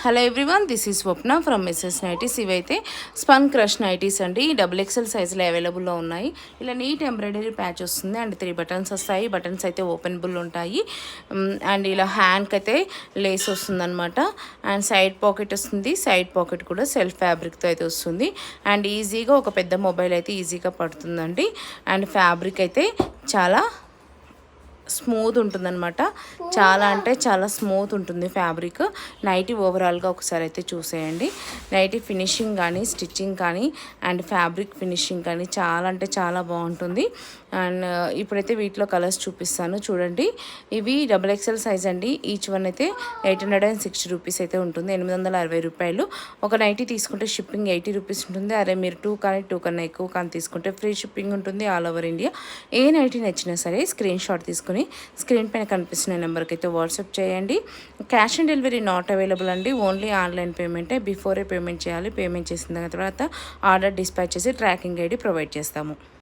Hello everyone, this is Swapna from misses nighties. ఇవైతే spun crush nighties అండి. Double XL సైజులో అవైలబుల్లో ఉన్నాయి. ఇలా నీట్ ఎంబ్రాయిడరీ ప్యాచ్ వస్తుంది అండ్ 3 బటన్స్ వస్తాయి. బటన్స్ అయితే ఓపెనబుల్ ఉంటాయి. అండ్ ఇలా హ్యాండ్కి అయితే లేస్ వస్తుంది అనమాట. అండ్ సైడ్ పాకెట్ వస్తుంది. సైడ్ పాకెట్ కూడా సెల్ఫ్ ఫ్యాబ్రిక్తో అయితే వస్తుంది. అండ్ ఈజీగా ఒక పెద్ద మొబైల్ అయితే ఈజీగా పడుతుందండి. అండ్ ఫ్యాబ్రిక్ అయితే చాలా స్మూత్ ఉంటుందన్నమాట. చాలా అంటే చాలా స్మూత్ ఉంటుంది ఫ్యాబ్రిక్. నైటీ ఓవరాల్గా ఒకసారి అయితే చూసేయండి. నైటీ ఫినిషింగ్ కానీ స్టిచ్చింగ్ కానీ అండ్ ఫ్యాబ్రిక్ ఫినిషింగ్ కానీ చాలా అంటే చాలా బాగుంటుంది. అండ్ ఇప్పుడైతే వీటిలో కలర్స్ చూపిస్తాను చూడండి. ఇవి డబుల్ ఎక్సెల్ సైజ్ అండి. ఈచ్ వన్ అయితే 860 రూపీస్ అయితే ఉంటుంది, 860 రూపాయలు. ఒక నైటీ తీసుకుంటే షిప్పింగ్ 80 రూపీస్ ఉంటుంది. అరే మీరు 2 కన్నా ఎక్కువ కానీ తీసుకుంటే ఫ్రీ షిప్పింగ్ ఉంటుంది ఆల్ ఓవర్ ఇండియా. ఏ నైటీ నచ్చినా సరే స్క్రీన్ షాట్ తీసుకుని స్క్రీన్ పైన కనిపిస్తున్న నెంబర్కి అయితే వాట్సాప్ చేయండి. Cash on delivery not available అండి. ఓన్లీ ఆన్లైన్ పేమెంటే. బిఫోరే పేమెంట్ చేయాలి. పేమెంట్ చేసిన తర్వాత ఆర్డర్ డిస్పాచ్ చేసి ట్రాకింగ్ ఐడి ప్రొవైడ్ చేస్తాము.